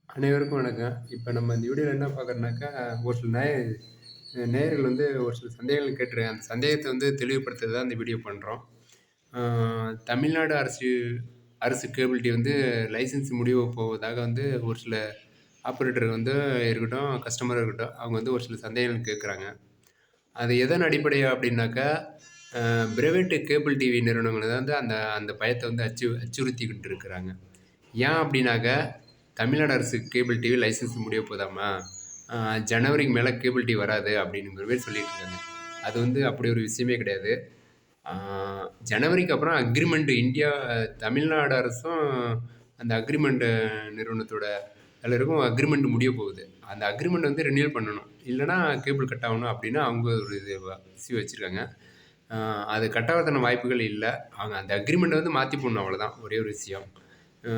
அனைவருக்கும் வணக்கம். இப்ப நம்ம இந்த வீடியோல என்ன பார்க்குறோம்னாக்கா, ஒரு சில நேயர்கள் வந்து ஒரு சில சந்தேகங்கள் கேட்டிருக்காங்க. அந்த சந்தேகத்த வந்து தெளிவுபடுத்த தான் இந்த வீடியோ பண்றோம். ஆ தமிழ்நாடு அரசு கேபிள் டிவி வந்து லைசென்ஸ் முடிய போவதாக வந்து ஒரு சில ஆப்பரேட்டர் வந்து இருக்கட்டும், கஸ்டமரா இருக்கட்டும், அவங்க வந்து ஒரு சில சந்தேகங்கள் கேட்குறாங்க. அது எதன் அடிப்படையா அப்படின்னாக்கா, அ பிரைவேட் கேபிள் டிவி நிறுவனங்கள் வந்து அந்த அந்த பயத்த வந்து அச்சுறுத்திக்கிட்டு இருக்கிறாங்க. ஏன் அப்படின்னாக்க, தமிழ்நாடு அரசு கேபிள் டிவி லைசென்ஸ் முடிய போதாமா, அ ஜனவரிக்கு மேல கேபிள் டிவி வராது அப்படிங்கிற மாரி சொல்லிட்டு இருக்காங்க. அது வந்து அப்படி ஒரு விஷயமே கிடையாது. ஆ ஜனவரிக்கு அப்புறம் தமிழ்நாடு அரசும் அந்த அக்ரிமெண்ட் நிறுவனத்தோட எல்லாருக்கும் அக்ரிமெண்ட் முடிய போகுது. அந்த அக்ரிமெண்ட் வந்து ரினியூவல் பண்ணணும். இல்லன்னா கேபிள் கட் ஆகணும் அப்படின்னு அவங்க ஒரு இஷ்யூ வச்சிருக்காங்க. அ அது கட் ஆவறதுக்கான வாய்ப்புகள் இல்ல. அவங்க அந்த அக்ரிமெண்ட்ட வந்து மாத்தி போடணும் அவ்வளோதான். ஒரே ஒரு விஷயம். அ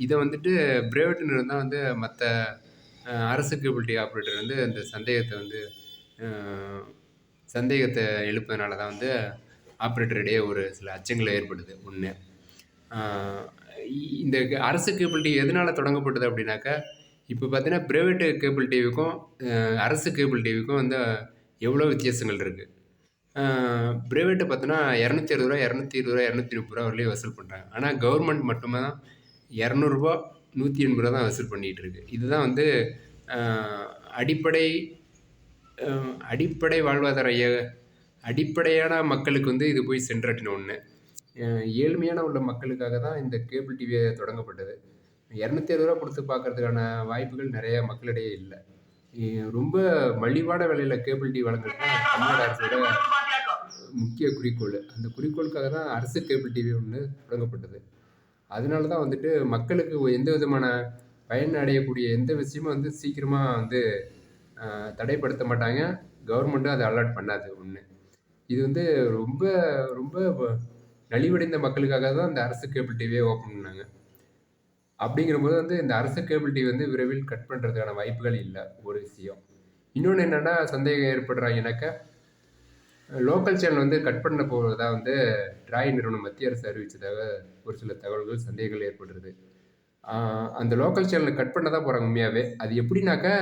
இத வந்துட்டு பிரைவேட் நிறுவனம் தான் வந்து மத்த அரசு கேபிள் டிவி ஆப்பரேட்டர் வந்து இந்த அ சந்தேகத்த எழுப்புனனால தான் வந்து ஆப்பரேட்டர் இடையே ஒரு சில அச்சங்கள் ஏற்படுது. 1. ஆ இந்த அரசு கேபிள் டிவி எதனால தொடங்கப்பட்டது அப்படின்னாக்கா, இப்ப பார்த்தீங்கன்னா, பிரைவேட் கேபிள் டிவிக்கும், அரசு கேபிள் டிவிக்கும் வந்து எவ்வளோ வித்தியாசங்கள் இருக்கு. ஆ பிரைவேட்ட பார்த்தோன்னா ரூ. 260 ரூ. 220 ரூ. 230 வரலையும் வசூல் பண்றாங்க. ஆனா கவர்மெண்ட் மட்டுமே தான் ரூ. 200 ரூ. 180 தான் வசூல் பண்ணிட்டு இருக்கு. இதுதான் வந்து ஆ அடிப்படை அ அடிப்படை வாழ்வாதார அடிப்படையான மக்களுக்கு வந்து இது போய் சென்றடையணும் ஒண்ணு. அ ஏழ்மையான உள்ள மக்களுக்காக தான் இந்த கேபிள் டிவியே தொடங்கப்பட்டது. ரூ. 260 குடுத்து பார்க்கறதுக்கான வாய்ப்புகள் நெறைய மக்களிடையே இல்ல. எ ரொம்ப மலிவான விலையில கேபிள் டிவி வழங்குறது தான் தமிழ்நாடு அரசோட முக்கிய குறிக்கோள். அந்த குறிக்கோளுக்காக தான் அரசு கேபிள் டிவி ஒண்ணு தொடங்கப்பட்டது. அதனால தான் வந்துட்டு மக்களுக்கு எந்த விதமான பயன் அடையக்கூடிய எந்த விஷயமும் வந்து சீக்கிரமா வந்து தடைப்படுத்த மாட்டாங்க. கவர்மெண்ட்டும் அத அலாட் பண்ணாது 1. இது வந்து ரொம்ப ரொம்ப நலிவடைந்த மக்களுக்காக தான் இந்த அரசு கேபிள் டிவியே ஓப்பன் பண்ணாங்க. அப்படிங்கிறபோது வந்து இந்த அரசு கேபிள் டிவி வந்து விரைவில் கட் பண்றதுக்கான வாய்ப்புகள் இல்ல, ஒரு விஷயம். இன்னொன்னு என்னன்னா சந்தேகம் ஏற்படுறாங்கனாக்கா, லோக்கல் சேனல் வந்து கட் பண்ண போவதா வந்து ட்ராய் நிறுவனம் மத்திய அரசு அறிவிச்சதாக ஒரு சில தகவல்கள், சந்தேகங்கள் ஏற்படுறது. ஆ அந்த லோக்கல் சேனல கட் பண்ண தான் போறாங்க உண்மையாவே. அது எப்படின்னாக்கா,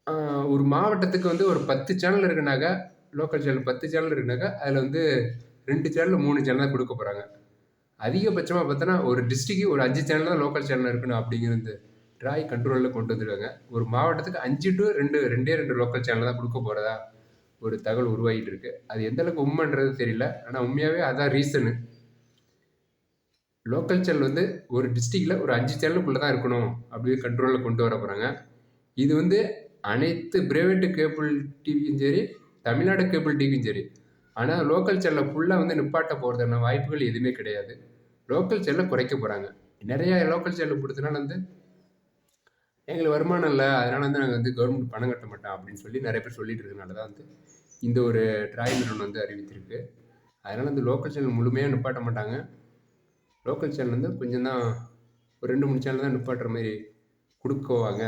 ஆ ஒரு மாவட்டத்துக்கு வந்து ஒரு 10 சேனல் இருக்குனாக்கா, லோக்கல் சேனல் 10 சேனல் இருக்குனாக்கா, அதுல வந்து 2 சேனல், 3 சேனல் தான் குடுக்க போறாங்க. அதிகபட்சமா பார்த்தோன்னா, ஒரு டிஸ்ட்ரிக்ட்க்கு ஒரு 5 சேனல் தான் லோக்கல் சேனல் இருக்கணும் அப்படிங்கிற இந்த ட்ராய் கண்ட்ரோல்ல கொண்டு வந்துருக்காங்க. ஒரு மாவட்டத்துக்கு 5 டூ 2 லோக்கல் சேனல் தான் குடுக்க போறதா ஒரு தகவல் உருவாகிட்டு இருக்கு. அது எந்த அளவுக்கு உண்மைன்றது தெரியல. ஆனா உண்மையாவே அதான் ரீசனு. லோக்கல் சேனல் வந்து ஒரு டிஸ்ட்ரிக்ட்ல ஒரு 5 சேனலுக்குள்ள தான் இருக்கணும் அப்படின்னு கண்ட்ரோல்ல கொண்டு வர போறாங்க. இது வந்து அனைத்து பிரைவேட் கேபிள் டிவியும் சரி, தமிழ்நாடு கேபிள் டிவியும் சரி. ஆனா லோக்கல் சேனல ஃபுல்லா வந்து நிப்பாட்ட போறதுக்கான வாய்ப்புகள் எதுவுமே கிடையாது. லோக்கல் சேனல குறைக்க போறாங்க. நெறைய லோக்கல் சேனல் குடுத்தனால வந்து, எங்களுக்கு வருமானம் இல்ல. அதனால வந்து நாங்க வந்து கவர்மெண்ட் பணம் கட்ட மாட்டோம் அப்படின்னு சொல்லி நெறைய பேர் சொல்லிட்டு இருக்கனால தான் வந்து, இந்த ஒரு ட்ராய் நிறுவனம் வந்து அறிவித்திருக்கு. அதனால இந்த லோக்கல் சேனல் முழுமையா நிப்பாட்ட மாட்டாங்க. லோக்கல் சேனல் வந்து கொஞ்சம் தான் ஒரு 2, 3 சேனல் தான் நிப்பாட்டுற மாரி குடுக்குவாங்க.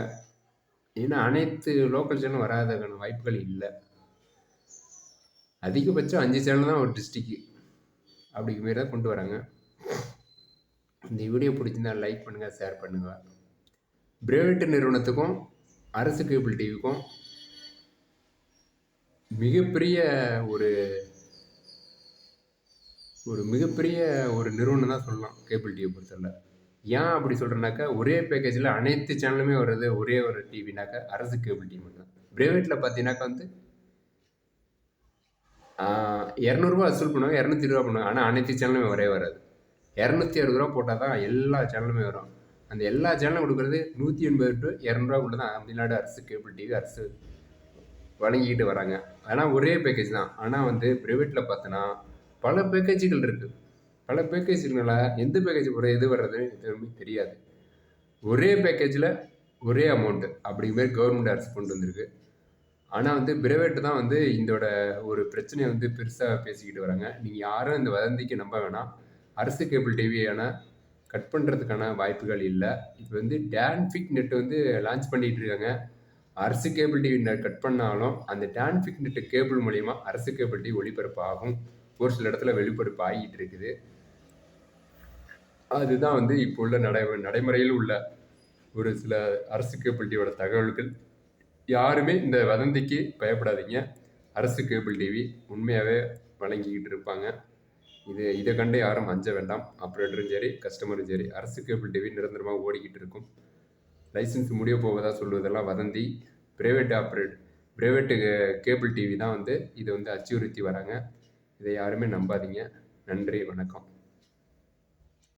ஏன்னா அனைத்து லோக்கல் சேனலும் வராததுக்கான வாய்ப்புகள் இல்ல. அதிகபட்சம் 5 சேனல் தான் ஒரு டிஸ்ட்ரிக்ட்க்கு. அப்படிங்கிற மாரி தான் கொண்டு வராங்க. இந்த வீடியோ பிடிச்சிருந்தா லைக் பண்ணுங்க, ஷேர் பண்ணுங்க. பிரைவேட் நிறுவனத்துக்கும், அரசு கேபிள் டிவிக்கும் மிகப்பெரிய ஒரு ஒரு மிகப்பெரிய ஒரு நிறுவனம் தான் சொல்லலாம், கேபிள் டிவிய பொறுத்தவர. ஏன் அப்படி சொல்றேன்னாக்கா, ஒரே பேக்கேஜ்ல அனைத்து சேனலுமே வர்றது ஒரே ஒரு டிவினாக்கா, அரசு கேபிள் டிவி மட்டும் தான். பிரைவேட்ல பார்த்தீங்கன்னாக்கா வந்து, ஆ ரூ. 200 வசூல் பண்ணுவாங்க, ரூ. 220 பண்ணுவாங்க. ஆனா அனைத்து சேனலுமே வரவே வராது. ரூ. 260 போட்டா தான் எல்லா சேனலுமே வரும். அந்த எல்லா சேனலும் குடுக்குறது ரூ. 180 டூ ரூ. 200 தான் தமிழ்நாடு அரசு கேபிள் டிவி அரசு வழங்கிக்கிட்டு வராங்க. ஆனா ஒரே பேக்கேஜ் தான். ஆனா வந்து பிரைவேட்ல பார்த்தோன்னா, பல பேக்கேஜ்கள் இருக்கு. பல பேக்கேஜ்னால எந்த பேக்கேஜ் போடுறது, எது வர்றதுன்னு எதுவுமே தெரியாது. ஒரே பேக்கேஜ்ல ஒரே அமௌண்ட் அப்படிங்கிற மாரி கவர்மெண்ட் அரசு கொண்டு வந்திருக்கு. ஆனா வந்து பிரைவேட் தான் வந்து இதோட ஒரு பிரச்சனைய வந்து பெருசா பேசிக்கிட்டு வராங்க. நீங்க யாரும் இந்த வதந்திக்கு நம்ப வேணாம். அரசு கேபிள் டிவியான கட் பண்றதுக்கான வாய்ப்புகள் இல்ல. இப்ப வந்து டான்ஃபிக் நெட் வந்து லான்ச் பண்ணிட்டு இருக்காங்க. அரசு கேபிள் டிவி கட் பண்ணாலும், அந்த டான்ஃபிக் நெட் கேபிள் மூலியமா அரசு கேபிள் டிவி ஒளிபரப்பு ஆகும். ஒரு சில இடத்துல ஒளிபரப்பு ஆகிட்டு இருக்குது. அதுதான் வந்து இப்போ உள்ள நடைமுறையில் உள்ள ஒரு சில அரசு கேபிள் டிவியோட தகவல்கள். யாருமே இந்த வதந்திக்கு பயப்படாதீங்க. அரசு கேபிள் டிவி உண்மையாகவே வழங்கிக்கிட்டு இருப்பாங்க. இதை கண்டு யாரும் அஞ்ச வேண்டாம். ஆப்ரேட்டரும் சரி, கஸ்டமரும் சரி. அரசு கேபிள் டிவி நிரந்தரமாக ஓடிக்கிட்டு இருக்கும். லைசன்ஸ் முடிய போவதாக சொல்வதெல்லாம் வதந்தி. பிரைவேட்டு கேபிள் டிவி தான் இதை அச்சுறுத்தி வராங்க. இதை யாருமே நம்பாதீங்க. நன்றி, வணக்கம்.